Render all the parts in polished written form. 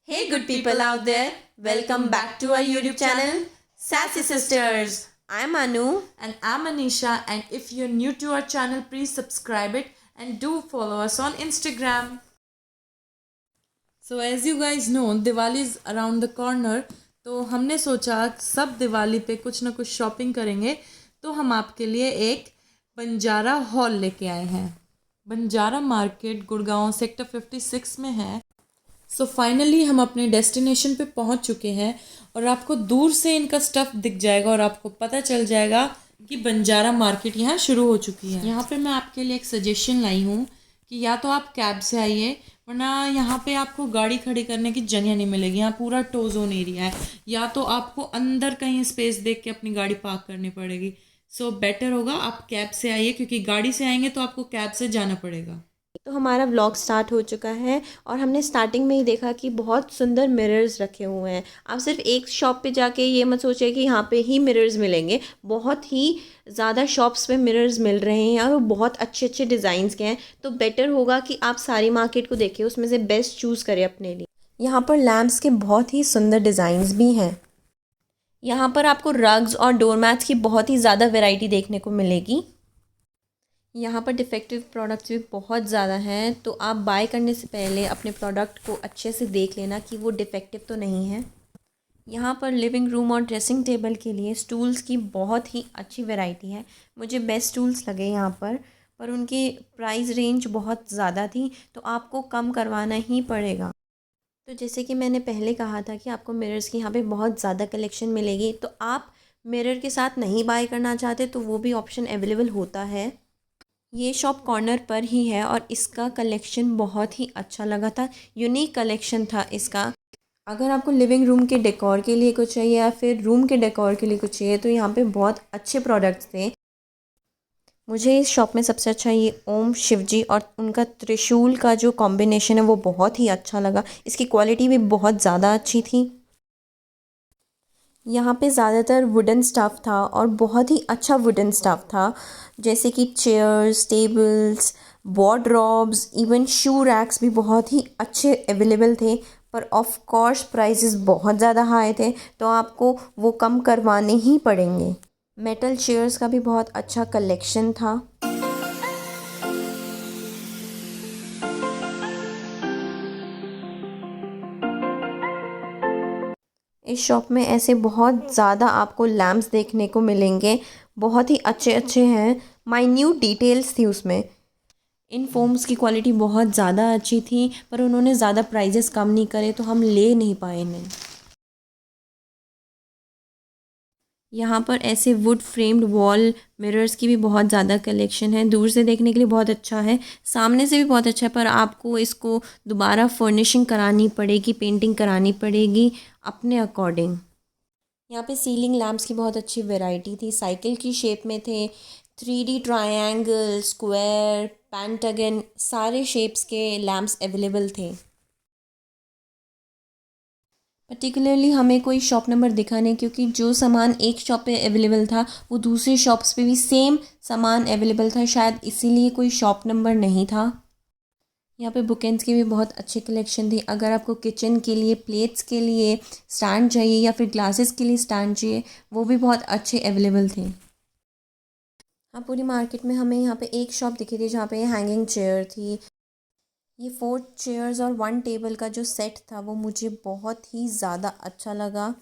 Hey, good people out there, welcome back to our YouTube channel, Sassy Sisters. I'm Anu. And I'm Anisha, and if you're new to our channel, please subscribe it and do follow us on Instagram. So as you guys know, Diwali is around the corner. तो हमने सोचा सब दिवाली पे कुछ ना कुछ shopping करेंगे, तो हम आपके लिए एक बंजारा हॉल लेके आए हैं। बंजारा मार्केट गुड़गांव सेक्टर 56 में है। सो फाइनली हम अपने डेस्टिनेशन पे पहुंच चुके हैं और आपको दूर से इनका स्टफ़ दिख जाएगा और आपको पता चल जाएगा कि बंजारा मार्केट यहाँ शुरू हो चुकी है। यहाँ पे मैं आपके लिए एक सजेशन लाई हूँ कि या तो आप कैब से आइए, वरना यहाँ पे आपको गाड़ी खड़ी करने की जगह नहीं मिलेगी। यहाँ पूरा टो जोन एरिया है, या तो आपको अंदर कहीं स्पेस देख के अपनी गाड़ी पार्क करनी पड़ेगी। सो बेटर होगा आप कैब से आइए, क्योंकि गाड़ी से आएंगे तो आपको कैब से जाना पड़ेगा। तो हमारा व्लॉग स्टार्ट हो चुका है और हमने स्टार्टिंग में ही देखा कि बहुत सुंदर मिरर्स रखे हुए हैं। आप सिर्फ एक शॉप पे जाके ये मत सोचिए कि यहाँ पे ही मिरर्स मिलेंगे, बहुत ही ज़्यादा शॉप्स पे मिरर्स मिल रहे हैं और वो बहुत अच्छे अच्छे डिज़ाइंस के हैं। तो बेटर होगा कि आप सारी मार्केट को देखें, उसमें से बेस्ट चूज़ करें अपने लिए। यहाँ पर लैम्प्स के बहुत ही सुंदर डिज़ाइंस भी हैं। यहाँ पर आपको रग्स और डोरमैट्स की बहुत ही ज़्यादा वैरायटी देखने को मिलेगी। यहाँ पर डिफेक्टिव प्रोडक्ट्स भी बहुत ज़्यादा हैं, तो आप बाय करने से पहले अपने प्रोडक्ट को अच्छे से देख लेना कि वो डिफेक्टिव तो नहीं है। यहाँ पर लिविंग रूम और ड्रेसिंग टेबल के लिए स्टूल्स की बहुत ही अच्छी वैरायटी है। मुझे बेस्ट स्टूल्स लगे यहाँ पर उनकी प्राइस रेंज बहुत ज़्यादा थी, तो आपको कम करवाना ही पड़ेगा। तो जैसे कि मैंने पहले कहा था कि आपको मिरर्स की यहाँ पे बहुत ज़्यादा कलेक्शन मिलेगी, तो आप मिरर के साथ नहीं बाय करना चाहते तो वो भी ऑप्शन अवेलेबल होता है। ये शॉप कॉर्नर पर ही है और इसका कलेक्शन बहुत ही अच्छा लगा था, यूनिक कलेक्शन था इसका। अगर आपको लिविंग रूम के डेकोर के लिए कुछ चाहिए या फिर रूम के डेकोर के लिए कुछ चाहिए, तो यहाँ पे बहुत अच्छे प्रोडक्ट्स थे। मुझे इस शॉप में सबसे अच्छा ये ओम शिवजी और उनका त्रिशूल का जो कॉम्बिनेशन है वो बहुत ही अच्छा लगा। इसकी क्वालिटी भी बहुत ज़्यादा अच्छी थी। यहाँ पे ज़्यादातर वुडन स्टफ़ था और बहुत ही अच्छा वुडन स्टफ़ था, जैसे कि चेयर्स, टेबल्स, वार्डरोब्स, इवन शू रैक्स भी बहुत ही अच्छे अवेलेबल थे। पर ऑफ कोर्स प्राइसेस बहुत ज़्यादा हाई थे, तो आपको वो कम करवाने ही पड़ेंगे। मेटल चेयर्स का भी बहुत अच्छा कलेक्शन था। इस शॉप में ऐसे बहुत ज़्यादा आपको लैम्प्स देखने को मिलेंगे, बहुत ही अच्छे अच्छे हैं। माइन्यूट डिटेल्स थी उसमें। इन फोम्स की क्वालिटी बहुत ज़्यादा अच्छी थी, पर उन्होंने ज़्यादा प्राइजेस कम नहीं करे तो हम ले नहीं पाए इन्हें। यहाँ पर ऐसे वुड फ्रेम्ड वॉल मिरर्स की भी बहुत ज़्यादा कलेक्शन है। दूर से देखने के लिए बहुत अच्छा है, सामने से भी बहुत अच्छा है, पर आपको इसको दोबारा फर्निशिंग करानी पड़ेगी, पेंटिंग करानी पड़ेगी अपने अकॉर्डिंग। यहाँ पे सीलिंग लैम्प्स की बहुत अच्छी वैरायटी थी, साइकिल की शेप में थे, 3D ट्रायंगल, स्क्वायर, पेंटागन, सारे शेप्स के लैम्प्स अवेलेबल थे। पर्टिकुलरली हमें कोई शॉप नंबर दिखा नहीं, क्योंकि जो सामान एक शॉप पे अवेलेबल था वो दूसरी शॉप्स पे भी सेम सामान अवेलेबल था, शायद इसीलिए कोई शॉप नंबर नहीं था। यहाँ पे बुकेंस की भी बहुत अच्छी कलेक्शन थी। अगर आपको किचन के लिए, प्लेट्स के लिए स्टैंड चाहिए या फिर ग्लासेस के लिए स्टैंड चाहिए, वो भी बहुत अच्छे अवेलेबल थे। हाँ, पूरी मार्केट में हमें यहाँ पे एक शॉप दिखी थी जहाँ पे हैंगिंग चेयर थी। ये 4 चेयर्स और 1 टेबल का जो सेट था वो मुझे बहुत ही ज़्यादा अच्छा लगा।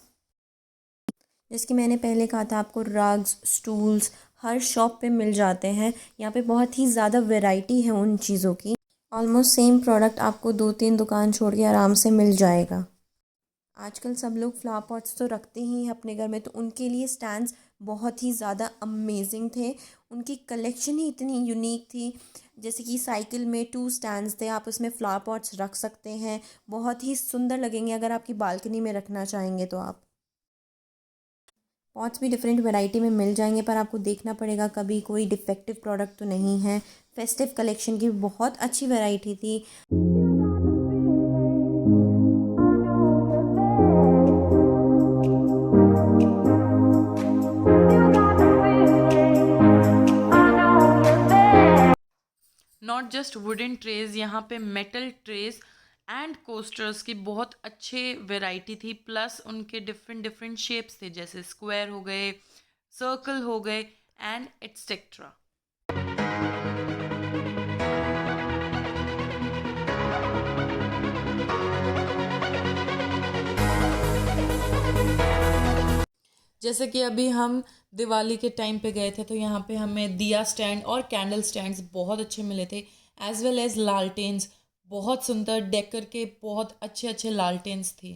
जैसे कि मैंने पहले कहा था, आपको रग्स, स्टूल्स हर शॉप पे मिल जाते हैं। यहाँ पे बहुत ही ज़्यादा वैरायटी है उन चीज़ों की। ऑलमोस्ट सेम प्रोडक्ट आपको 2-3 दुकान छोड़ के आराम से मिल जाएगा। आजकल सब लोग फ्लावर पॉट्स तो रखते ही हैं अपने घर में, तो उनके लिए स्टैंड्स बहुत ही ज़्यादा अमेजिंग थे। उनकी कलेक्शन ही इतनी यूनिक थी। जैसे कि साइकिल में 2 स्टैंड्स थे, आप उसमें फ्लावर पॉट्स रख सकते हैं, बहुत ही सुंदर लगेंगे अगर आपकी बालकनी में रखना चाहेंगे तो। आप पॉट्स भी डिफरेंट वैरायटी में मिल जाएंगे, पर आपको देखना पड़ेगा कभी कोई डिफेक्टिव प्रोडक्ट तो नहीं है। फेस्टिव कलेक्शन की बहुत अच्छी वैरायटी थी। नॉट जस्ट वुडन ट्रेज, यहाँ पे मेटल ट्रेज एंड कोस्टर्स की बहुत अच्छे वैरायटी थी, प्लस उनके डिफरेंट डिफरेंट शेप्स थे, जैसे स्क्वायर हो गए, सर्कल हो गए एंड एट्सेट्रा। जैसे कि अभी हम दिवाली के टाइम पे गए थे तो यहाँ पे हमें दिया स्टैंड और कैंडल स्टैंड्स बहुत अच्छे मिले थे, एज वेल एज लालटेन्स, बहुत सुंदर डेकर के बहुत अच्छे अच्छे लालटेन्स थे।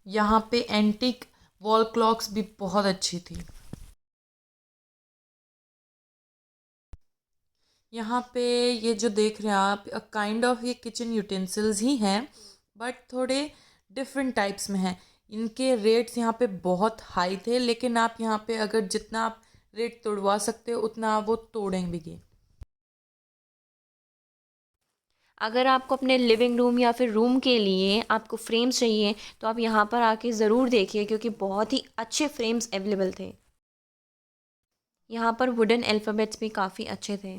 यहाँ पे एंटीक वॉल क्लॉक्स भी बहुत अच्छी थी। यहाँ पे ये जो देख रहे हैं आप, काइंड ऑफ ये किचन यूटेंसिल्स ही हैं, बट थोड़े डिफरेंट टाइप्स में हैं। इनके रेट्स यहाँ पे बहुत हाई थे, लेकिन आप यहाँ पे अगर जितना आप रेट तोड़वा सकते हो उतना आप वो तोड़ेंगे। अगर आपको अपने लिविंग रूम या फिर रूम के लिए आपको फ्रेम्स चाहिए तो आप यहाँ पर आके ज़रूर देखिए, क्योंकि बहुत ही अच्छे फ्रेम्स अवेलेबल थे। यहाँ पर वुडन अल्फ़ाबेट्स भी काफ़ी अच्छे थे।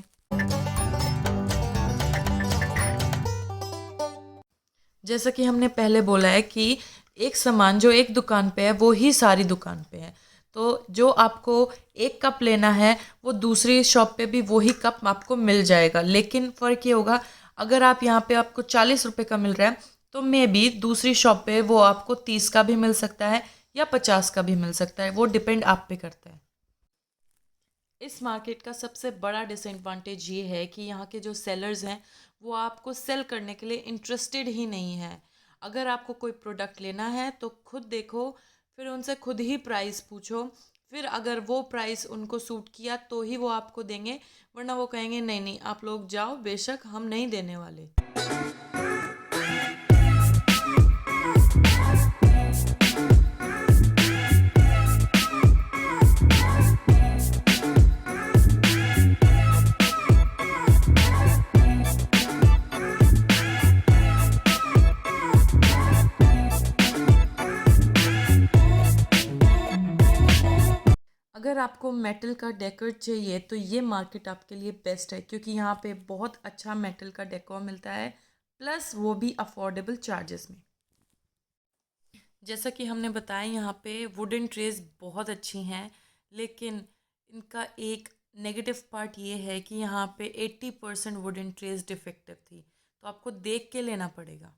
जैसा कि हमने पहले बोला है कि एक सामान जो एक दुकान पे है वो ही सारी दुकान पे है, तो जो आपको एक कप लेना है वो दूसरी शॉप पे भी वही कप आपको मिल जाएगा, लेकिन फ़र्क ये होगा, अगर आप यहाँ पे आपको 40 रुपये का मिल रहा है तो मे बी दूसरी शॉप पे वो आपको 30 का भी मिल सकता है या 50 का भी मिल सकता है, वो डिपेंड आप पे करता है। इस मार्केट का सबसे बड़ा डिसएडवांटेज ये है कि यहाँ के जो सेलर्स हैं वो आपको सेल करने के लिए इंटरेस्टेड ही नहीं है। अगर आपको कोई प्रोडक्ट लेना है तो खुद देखो, फिर उनसे खुद ही प्राइस पूछो, फिर अगर वो प्राइस उनको सूट किया तो ही वो आपको देंगे, वरना वो कहेंगे नहीं नहीं आप लोग जाओ, बेशक हम नहीं देने वाले। अगर आपको मेटल का डेकोर चाहिए तो ये मार्केट आपके लिए बेस्ट है, क्योंकि यहाँ पे बहुत अच्छा मेटल का डेकोर मिलता है, प्लस वो भी अफोर्डेबल चार्जेस में। जैसा कि हमने बताया यहाँ पे वुडन ट्रेस बहुत अच्छी हैं, लेकिन इनका एक नेगेटिव पार्ट ये है कि यहाँ पे 80% वुडन ट्रेस डिफेक्टिव थी, तो आपको देख के लेना पड़ेगा।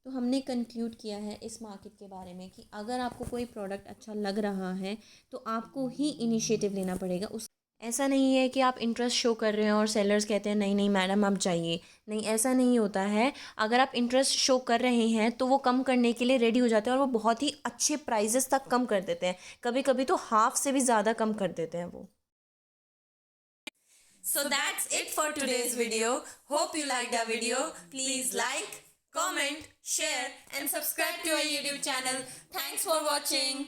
तो हमने कंक्लूड किया है इस मार्केट के बारे में कि अगर आपको कोई प्रोडक्ट अच्छा लग रहा है तो आपको ही इनिशिएटिव लेना पड़ेगा। उस ऐसा नहीं है कि आप इंटरेस्ट शो कर रहे हैं और सेलर्स कहते हैं नहीं नहीं मैडम आप जाइए, नहीं ऐसा नहीं होता है। अगर आप इंटरेस्ट शो कर रहे हैं तो वो कम करने के लिए रेडी हो जाते हैं और वो बहुत ही अच्छे प्राइजेस तक कम कर देते हैं, कभी कभी तो हाफ से भी ज़्यादा कम कर देते हैं वो। So that's it for today's video. Hope you liked our video. Please like, comment, share and subscribe to our YouTube channel. Thanks for watching.